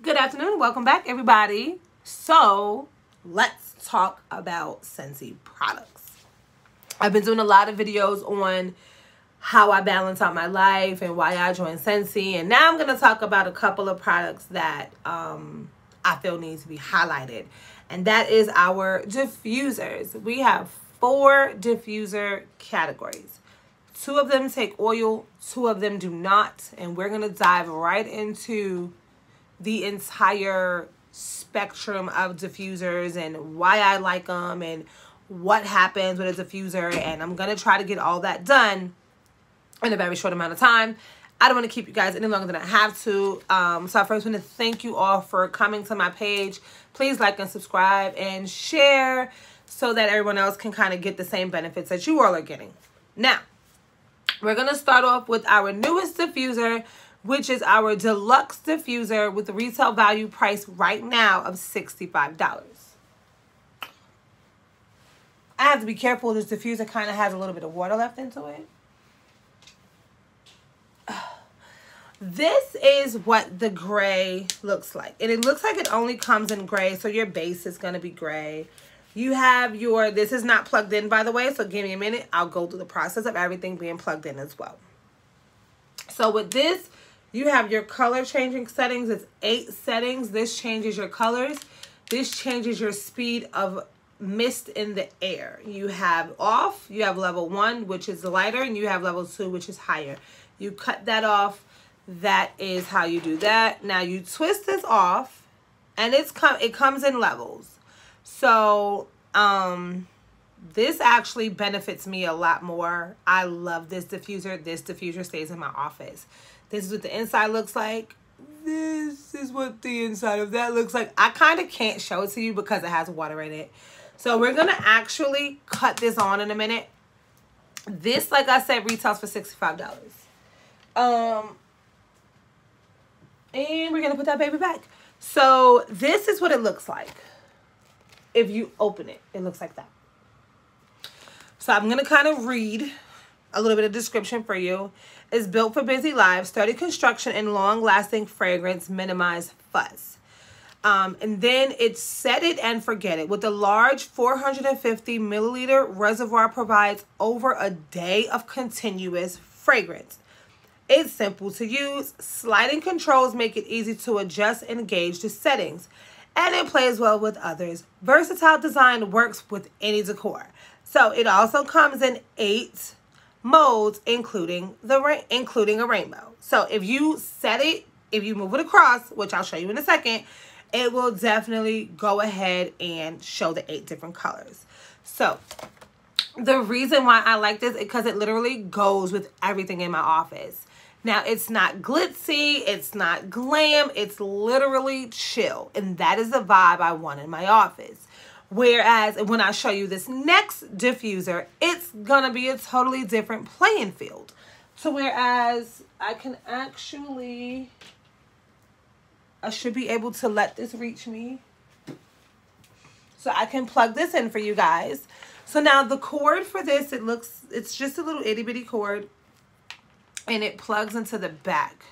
Good afternoon. Welcome back, everybody. So let's talk about Scentsy products. I've been doing a lot of videos on how I balance out my life and why I joined Scentsy. And now I'm going to talk about a couple of products that I feel need to be highlighted. And that is our diffusers. We have 4 diffuser categories. 2 of them take oil, 2 of them do not. And we're going to dive right into the entire spectrum of diffusers and why I like them and what happens with a diffuser. And I'm going to try to get all that done in a very short amount of time. I don't want to keep you guys any longer than I have to. So I first want to thank you all for coming to my page. Please like and subscribe and share so that everyone else can kind of get the same benefits that you all are getting. Now, we're going to start off with our newest diffuser, which is our deluxe diffuser with the retail value price right now of $65. I have to be careful. This diffuser kind of has a little bit of water left into it. This is what the gray looks like. And it looks like it only comes in gray, so your base is going to be gray. You have your, this is not plugged in, by the way, so give me a minute. I'll go through the process of everything being plugged in as well. So with this, you have your color changing settings. It's 8 settings. This changes your colors. This changes your speed of mist in the air. You have off, you have level 1, which is lighter, and you have level 2, which is higher. You cut that off. That is how you do that. Now you twist this off, and it comes in levels. So this actually benefits me a lot more. I love this diffuser. This diffuser stays in my office. This is what the inside looks like. This is what the inside of that looks like. I kind of can't show it to you because it has water in it. So we're going to actually cut this on in a minute. This, like I said, retails for $65. And we're going to put that baby back. So this is what it looks like. If you open it, it looks like that. So I'm going to kind of read a little bit of description for you. It's built for busy lives, sturdy construction, and long-lasting fragrance, minimize fuss. And then it's set it and forget it. With the large 450 milliliter reservoir provides over a day of continuous fragrance. It's simple to use. Sliding controls make it easy to adjust and gauge the settings. And it plays well with others. Versatile design works with any decor. So it also comes in 8 modes, including a rainbow. So if you set it, if you move it across, which I'll show you in a second, it will definitely go ahead and show the 8 different colors. So the reason why I like this is because it literally goes with everything in my office. Now, it's not glitzy, it's not glam, it's literally chill. And that is the vibe I want in my office. Whereas when I show you this next diffuser, it's gonna be a totally different playing field. So whereas I can actually, I should be able to let this reach me. So I can plug this in for you guys. So now the cord for this, it's just a little itty bitty cord, and it plugs into the back.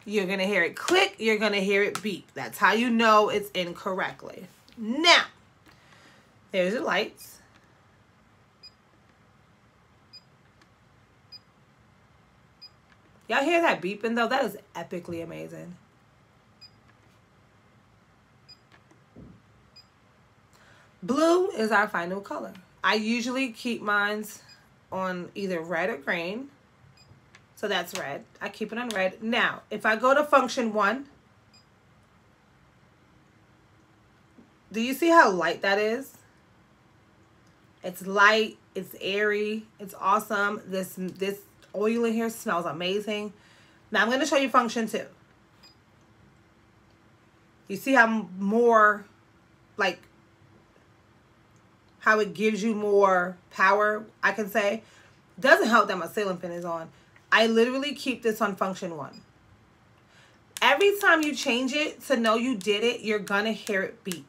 You're gonna hear it click, you're gonna hear it beep. That's how you know it's in correctly. Now, there's the lights. Y'all hear that beeping though? That is epically amazing. Blue is our final color. I usually keep mine on either red or green. So that's red. I keep it on red. Now, if I go to function 1, do you see how light that is? It's light, it's airy, it's awesome. This oil in here smells amazing. Now I'm going to show you function 2. You see how more, like, how it gives you more power, I can say. Doesn't help that my ceiling fan is on. I literally keep this on function 1. Every time you change it to know you did it, you're going to hear it beep.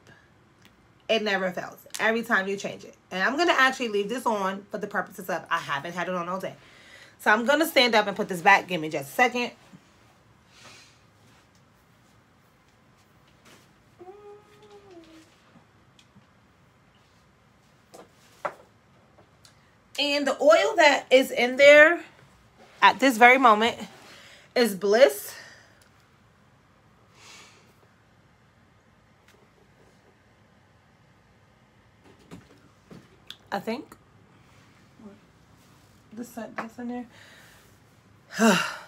It never fails. Every time you change it. And I'm going to actually leave this on for the purposes of I haven't had it on all day. So I'm going to stand up and put this back. Give me just a second. And the oil that is in there at this very moment is Bliss. I think. That's in there.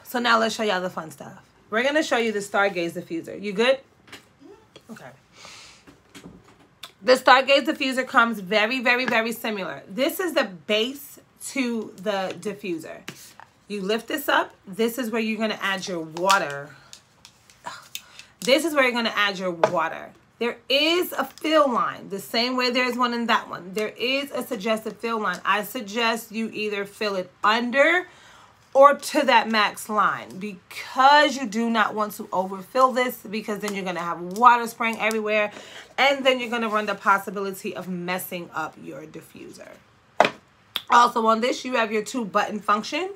So now let's show y'all the fun stuff. We're going to show you the Stargaze diffuser. You good? Okay. The Stargaze diffuser comes very, very, very similar. This is the base to the diffuser. You lift this up. This is where you're going to add your water. This is where you're going to add your water. There is a fill line, the same way there's one in that one. There is a suggested fill line. I suggest you either fill it under or to that max line, because you do not want to overfill this, because then you're going to have water spraying everywhere, and then you're going to run the possibility of messing up your diffuser. Also on this, you have your 2-button function.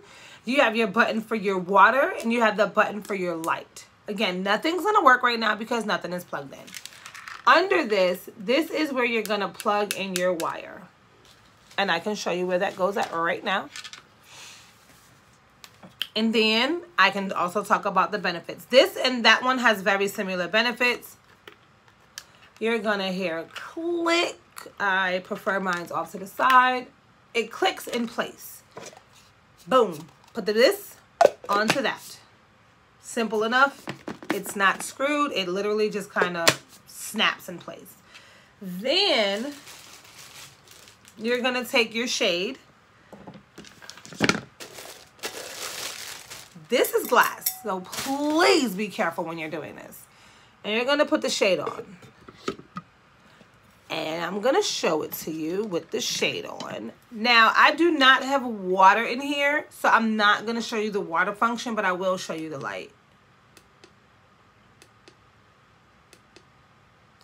You have your button for your water, and you have the button for your light. Again, nothing's going to work right now because nothing is plugged in. Under this is where you're going to plug in your wire. And I can show you where that goes at right now. And then I can also talk about the benefits. This and that one has very similar benefits. You're going to hear a click. I prefer mine's off to the side. It clicks in place. Boom. Put this onto that. Simple enough. It's not screwed. It literally just kind of snaps in place. Then you're going to take your shade. This is glass, so please be careful when you're doing this. And you're going to put the shade on. And I'm going to show it to you with the shade on. Now, I do not have water in here, so I'm not going to show you the water function, but I will show you the light.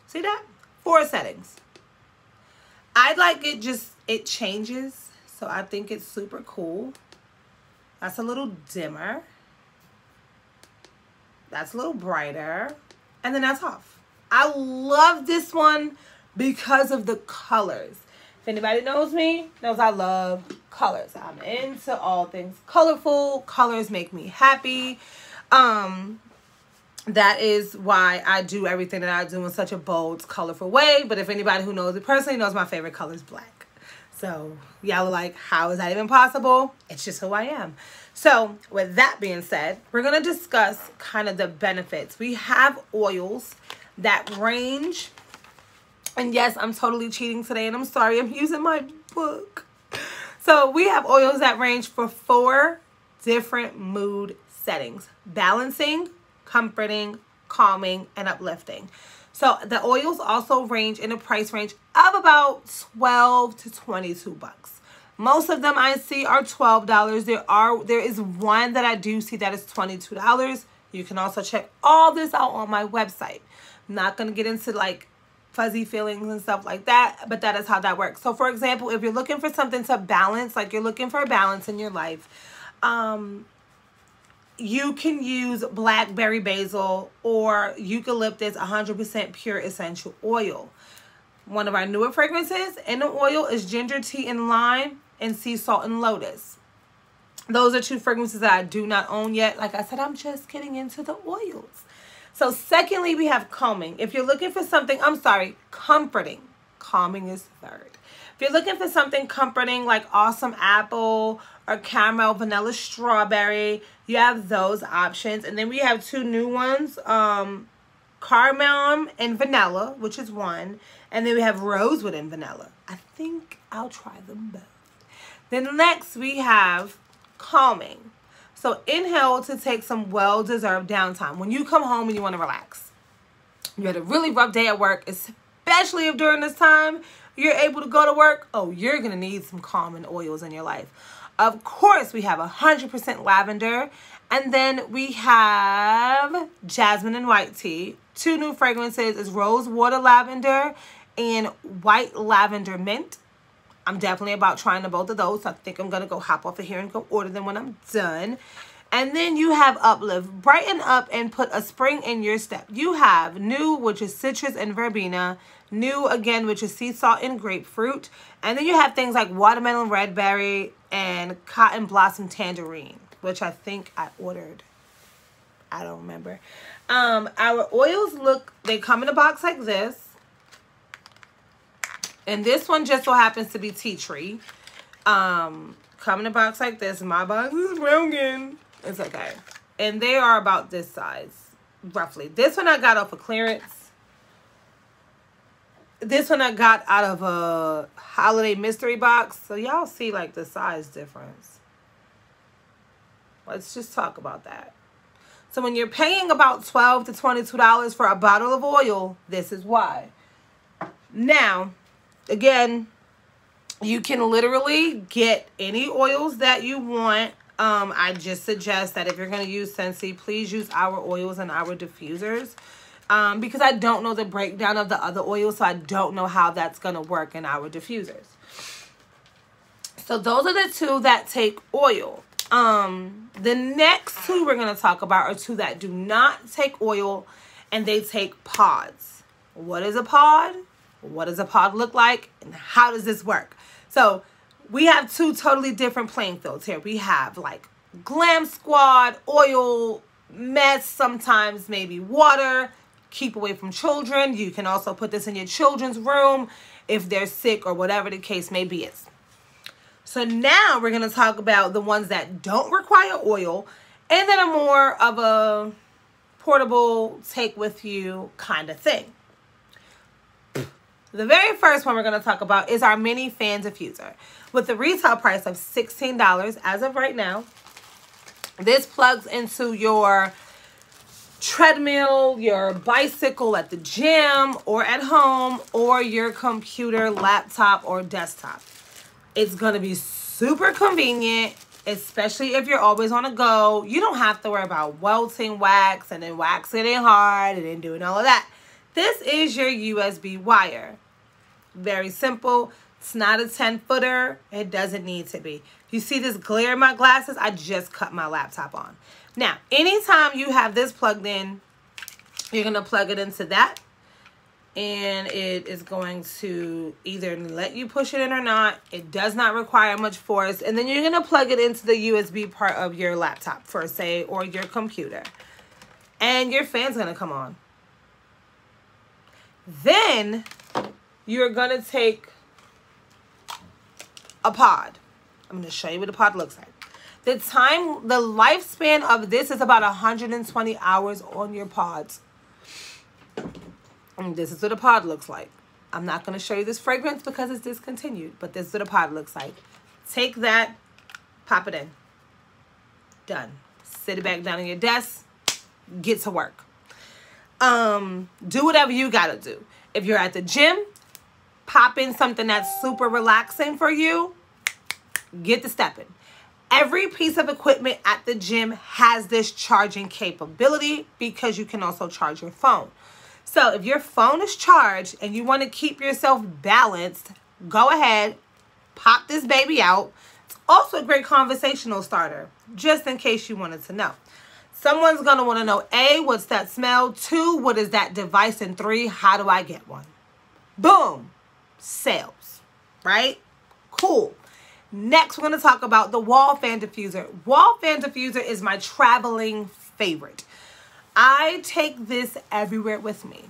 See that? 4 settings. I like it it changes. So I think it's super cool. That's a little dimmer. That's a little brighter. And then that's off. I love this one because of the colors. If anybody knows me, knows I love colors. I'm into all things colorful. Colors make me happy. That is why I do everything that I do in such a bold, colorful way. But if anybody who knows it personally knows my favorite color is black. So y'all are like, how is that even possible? It's just who I am. So with that being said, we're going to discuss kind of the benefits. We have oils that range. And yes, I'm totally cheating today. And I'm sorry, I'm using my book. So we have oils that range for 4 different mood settings. Balancing, comforting, calming, and uplifting. So the oils also range in a price range of about $12 to $22. Most of them I see are $12. There is one that I do see that is $22. You can also check all this out on my website. I'm not going to get into like fuzzy feelings and stuff like that, but that is how that works. So for example, if you're looking for something to balance, like you're looking for a balance in your life, you can use blackberry basil or eucalyptus 100% pure essential oil. One of our newer fragrances in the oil is ginger tea and lime and sea salt and lotus. Those are 2 fragrances that I do not own yet. Like I said, I'm just getting into the oils. So secondly, we have calming. If you're looking for something, comforting. Calming is 3rd. If you're looking for something comforting like awesome apple or caramel vanilla strawberry, you have those options. And then we have 2 new ones, cardamom and vanilla, which is 1. And then we have rosewood and vanilla. I think I'll try them both. Then next we have calming. So inhale to take some well-deserved downtime. When you come home and you want to relax. You had a really rough day at work, especially if during this time you're able to go to work. Oh, you're going to need some calming oils in your life. Of course, we have 100% lavender. And then we have jasmine and white tea. 2 new fragrances is rose water lavender and white lavender mint. I'm definitely about trying both of those. So I think I'm going to go hop off of here and go order them when I'm done. And then you have Uplift, brighten up and put a spring in your step. You have New, which is citrus and verbena. New again, which is sea salt and grapefruit. And then you have things like watermelon red berry and cotton blossom tangerine, which I think I ordered. I don't remember. Our oils they come in a box like this. And this one just so happens to be tea tree. Come in a box like this. My box is broken. It's okay. And they are about this size, roughly. This one I got off of clearance. This one I got out of a holiday mystery box. So y'all see like the size difference. Let's just talk about that. So when you're paying about $12 to $22 for a bottle of oil, this is why. Now, again, you can literally get any oils that you want. I just suggest that if you're going to use Scentsy, please use our oils and our diffusers. Because I don't know the breakdown of the other oils, so I don't know how that's going to work in our diffusers. So those are the two that take oil. The next two we're going to talk about are two that do not take oil, and they take pods. What is a pod? What does a pod look like? And how does this work? So we have two totally different playing fields here. We have like Glam Squad, oil, mess, sometimes maybe water. Keep away from children. You can also put this in your children's room if they're sick or whatever the case may be. So now we're going to talk about the ones that don't require oil and that are more of a portable, take with you kind of thing. The very first one we're going to talk about is our mini fan diffuser with the retail price of $16 as of right now. This plugs into your treadmill, your bicycle at the gym or at home, or your computer, laptop, or desktop. It's going to be super convenient, especially if you're always on the go. You don't have to worry about welting wax and then waxing it hard and then doing all of that. This is your USB wire. Very simple. It's not a 10-footer. It doesn't need to be. You see this glare in my glasses? I just cut my laptop on. Now, anytime you have this plugged in, you're going to plug it into that. And it is going to either let you push it in or not. It does not require much force. And then you're going to plug it into the USB part of your laptop, for say, or your computer. And your fan's going to come on. Then you're going to take a pod. I'm going to show you what a pod looks like. The lifespan of this is about 120 hours on your pods. And this is what a pod looks like. I'm not going to show you this fragrance because it's discontinued, but this is what a pod looks like. Take that, pop it in. Done. Sit it back down on your desk. Get to work. Do whatever you got to do. If you're at the gym, pop in something that's super relaxing for you. Get to stepping. Every piece of equipment at the gym has this charging capability because you can also charge your phone. So if your phone is charged and you want to keep yourself balanced, go ahead, pop this baby out. It's also a great conversational starter, just in case you wanted to know. Someone's going to want to know, A, what's that smell? 2, what is that device? And 3, how do I get one? Boom. Sales, right? Cool. Next, we're going to talk about the wall fan diffuser. Wall fan diffuser is my traveling favorite. I take this everywhere with me.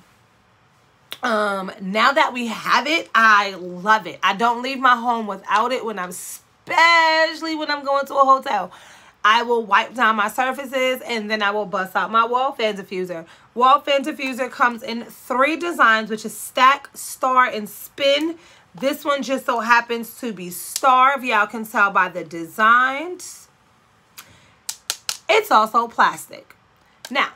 Now that we have it, I love it. I don't leave my home without it, especially when I'm going to a hotel. I will wipe down my surfaces and then I will bust out my wall fan diffuser. Wall fan diffuser comes in 3 designs, which is stack, star, and spin. This one just so happens to be star, if y'all can tell by the designs. It's also plastic. Now,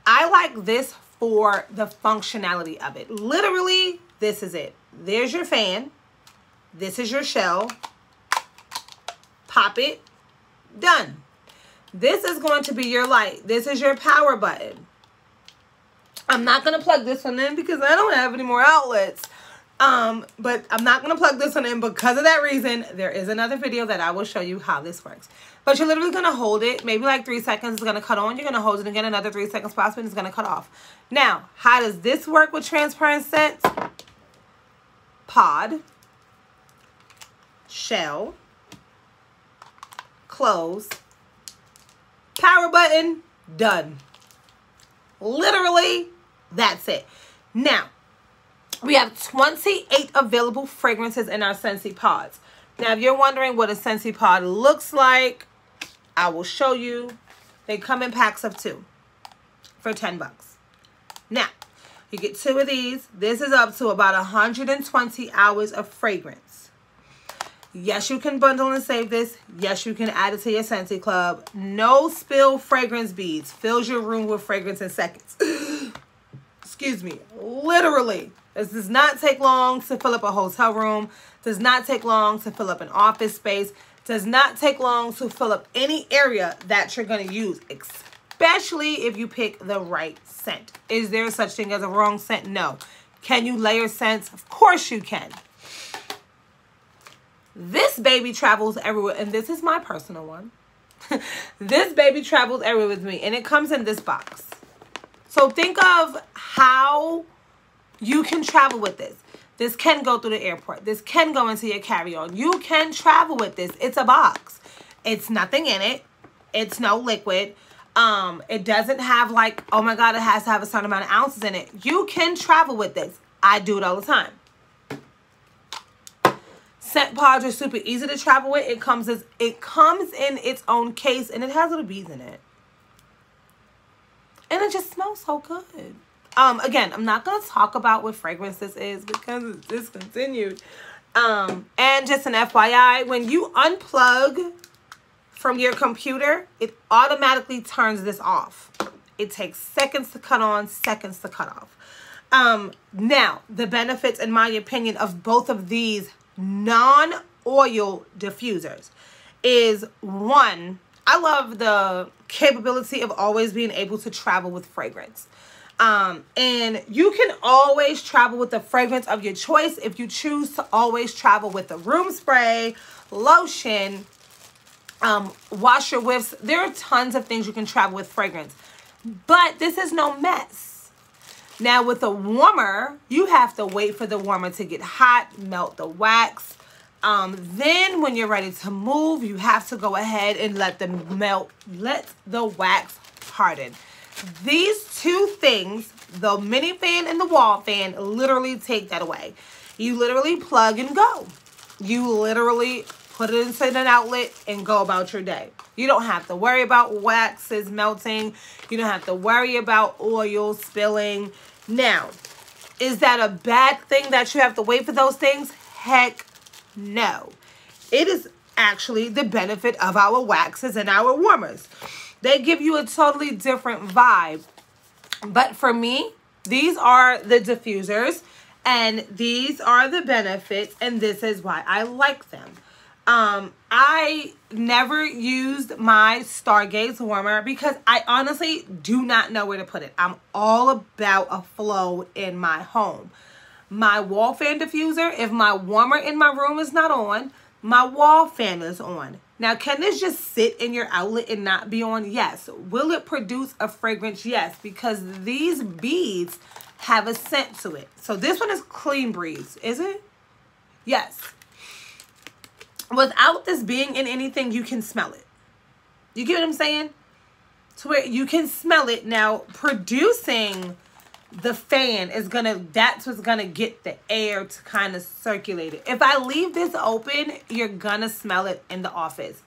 I like this for the functionality of it. Literally, this is it. There's your fan. This is your shell. Pop it. Done. This is going to be your light. This is your power button. I'm not going to plug this one in because I don't have any more outlets. But I'm not going to plug this one in because of that reason. There is another video that I will show you how this works. But you're literally going to hold it, maybe like 3 seconds. It's going to cut on. You're going to hold it again, another 3 seconds possibly, and it's going to cut off. Now, how does this work with transparent scents? Pod, shell, close, power button, done. Literally, that's it. Now, we have 28 available fragrances in our Scentsy pods. Now, if you're wondering what a Scentsy pod looks like, I will show you. They come in packs of 2 for 10 bucks. Now, you get 2 of these. This is up to about 120 hours of fragrance. Yes, you can bundle and save this. Yes, you can add it to your Scentsy club. No spill fragrance beads. Fills your room with fragrance in seconds. Excuse me. Literally. This does not take long to fill up a hotel room. Does not take long to fill up an office space. Does not take long to fill up any area that you're going to use, especially if you pick the right scent. Is there such thing as a wrong scent? No. Can you layer scents? Of course you can. This baby travels everywhere, and this is my personal one. This baby travels everywhere with me, and it comes in this box. So think of how you can travel with this. This can go through the airport. This can go into your carry-on. You can travel with this. It's a box. It's nothing in it. It's no liquid. It doesn't have like, oh my God, it has to have a certain amount of ounces in it. You can travel with this. I do it all the time. Scent pods are super easy to travel with. It comes in its own case, and it has little beads in it. And it just smells so good. Again, I'm not going to talk about what fragrance this is because it's discontinued. And just an FYI, when you unplug from your computer, it automatically turns this off. It takes seconds to cut on, seconds to cut off. Now, the benefits, in my opinion, of both of these non-oil diffusers is, one, I love the capability of always being able to travel with fragrance. And you can always travel with the fragrance of your choice if you choose to always travel with the room spray, lotion, washer whiffs. There are tons of things you can travel with fragrance, but this is no mess. Now with a warmer, you have to wait for the warmer to get hot, melt the wax. Then when you're ready to move, you have to go ahead and let the wax harden. These two things, the mini fan and the wall fan, literally take that away. You literally plug and go. You literally put it into an outlet and go about your day. You don't have to worry about waxes melting. You don't have to worry about oil spilling. Now, is that a bad thing that you have to wait for those things? Heck no. It is actually the benefit of our waxes and our warmers. They give you a totally different vibe. But for me, these are the diffusers, and these are the benefits, and this is why I like them. I never used my Stargaze warmer because I honestly do not know where to put it. I'm all about a flow in my home. My wall fan diffuser, if my warmer in my room is not on, my wall fan is on. Now, can this just sit in your outlet and not be on? Yes. Will it produce a fragrance? Yes, because these beads have a scent to it. So this one is Clean Breeze, is it? Yes. Without this being in anything, you can smell it. You get what I'm saying? To where you can smell it. Now, producing the fan is that's what's gonna get the air to kind of circulate it. If I leave this open, you're gonna smell it in the office.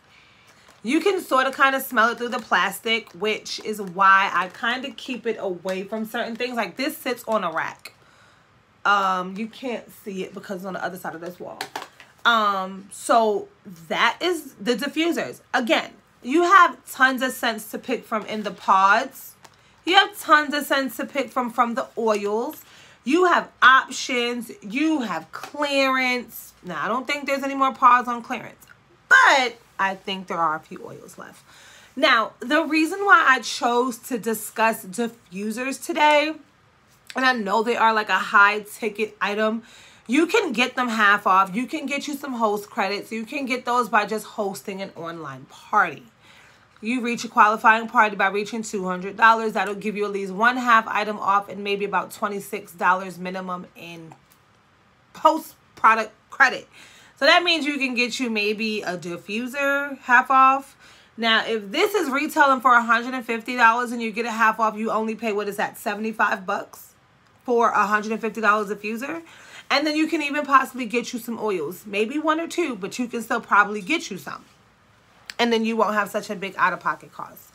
You can sort of kind of smell it through the plastic, which is why I kind of keep it away from certain things. Like this sits on a rack. You can't see it because it's on the other side of this wall. So that is the diffusers. Again, you have tons of scents to pick from in the pods. You have tons of scents to pick from the oils. You have options. You have clearance. Now, I don't think there's any more pods on clearance, but I think there are a few oils left. Now, the reason why I chose to discuss diffusers today, and I know they are like a high ticket item, You can get them half off. You can get you some host credits. You can get those by just hosting an online party. You reach a qualifying party by reaching $200. That'll give you at least one half item off and maybe about $26 minimum in post-product credit. So that means you can get you maybe a diffuser half off. Now, if this is retailing for $150 and you get a half off, you only pay, what is that, 75 bucks for a $150 diffuser? And then you can even possibly get you some oils, maybe one or two, but you can still probably get you some. And then you won't have such a big out-of-pocket cost.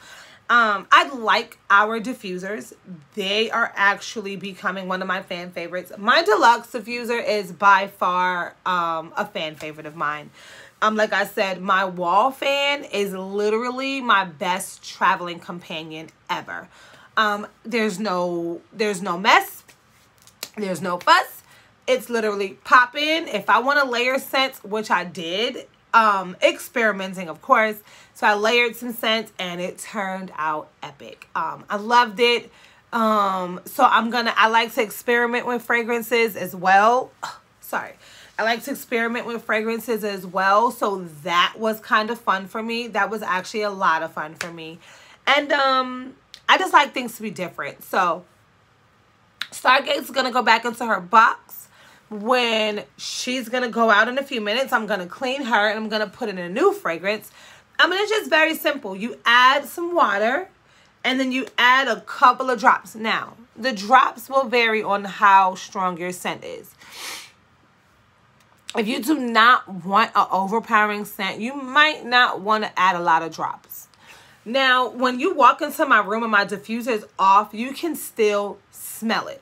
I like our diffusers. They are actually becoming one of my fan favorites. My deluxe diffuser is by far a fan favorite of mine. Like I said, my wall fan is literally my best traveling companion ever. There's no mess. There's no fuss. It's literally pop in. If I want to layer scents, which I did, experimenting, of course. So I layered some scents and it turned out epic. I loved it. So I like to experiment with fragrances as well. I like to experiment with fragrances as well. So that was kind of fun for me. That was actually a lot of fun for me. And I just like things to be different. So Stargate's going to go back into her box. When she's going to go out in a few minutes, I'm going to clean her and I'm going to put in a new fragrance. I mean, it's just very simple. You add some water and then you add a couple of drops. Now, the drops will vary on how strong your scent is. If you do not want an overpowering scent, you might not want to add a lot of drops. Now, when you walk into my room and my diffuser is off, you can still smell it.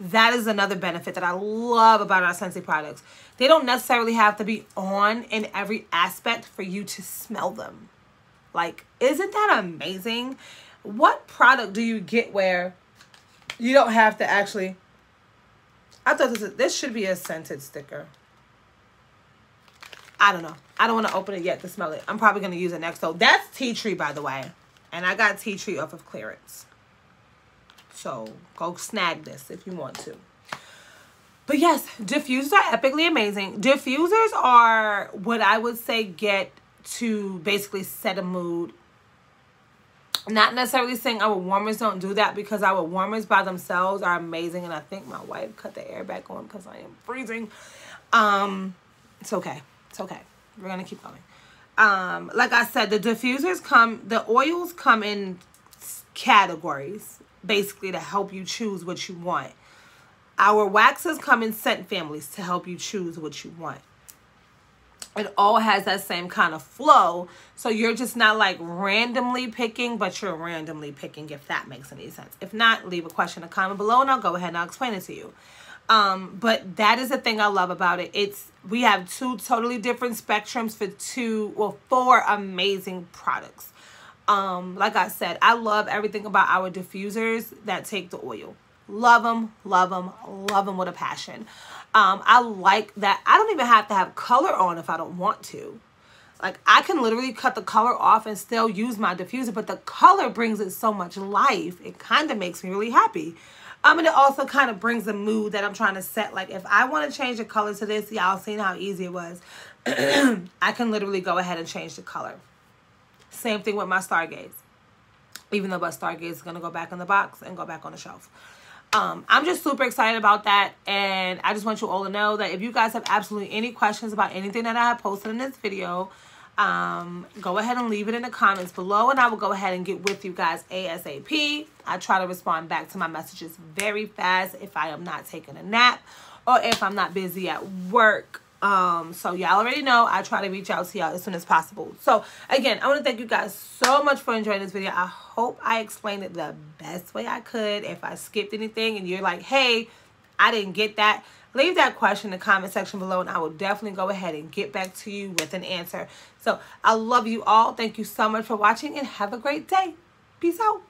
That is another benefit that I love about our Scentsy products. They don't necessarily have to be on in every aspect for you to smell them. Like, isn't that amazing? What product do you get where you don't have to actually... I thought this should be a scented sticker. I don't know. I don't want to open it yet to smell it. I'm probably going to use it next. So that's tea tree, by the way. And I got tea tree off of clearance. So go snag this if you want to. But yes, diffusers are epically amazing. Diffusers are what I would say get to basically set a mood. Not necessarily saying our warmers don't do that, because our warmers by themselves are amazing. And I think my wife cut the air back on because I am freezing. It's okay. It's okay. We're going to keep going. Like I said, the oils come in categories, basically to help you choose what you want. Our waxes come in scent families to help you choose what you want. It all has that same kind of flow, so you're just not like randomly picking, but you're randomly picking, if that makes any sense. If not, leave a question or comment below and I'll go ahead and I'll explain it to you. But that is the thing I love about it. We have two totally different spectrums for four amazing products. Like I said, I love everything about our diffusers that take the oil. Love them, love them, love them with a passion. I like that I don't even have to have color on if I don't want to. Like, I can literally cut the color off and still use my diffuser, but the color brings it so much life. It kind of makes me really happy. And it also kind of brings the mood that I'm trying to set. Like, if I want to change the color to this, y'all seen how easy it was. I can literally go ahead and change the color. Same thing with my Stargaze. Even though my Stargaze is going to go back in the box and go back on the shelf. I'm just super excited about that. And I just want you all to know that if you guys have absolutely any questions about anything that I have posted in this video, go ahead and leave it in the comments below. And I will go ahead and get with you guys ASAP. I try to respond back to my messages very fast if I am not taking a nap or if I'm not busy at work. So y'all already know I try to reach out to y'all as soon as possible. So again, I want to thank you guys so much for enjoying this video. I hope I explained it the best way I could. If I skipped anything and you're like, hey, I didn't get that, leave that question in the comment section below and I will definitely go ahead and get back to you with an answer. So I love you all. Thank you so much for watching and have a great day. Peace out.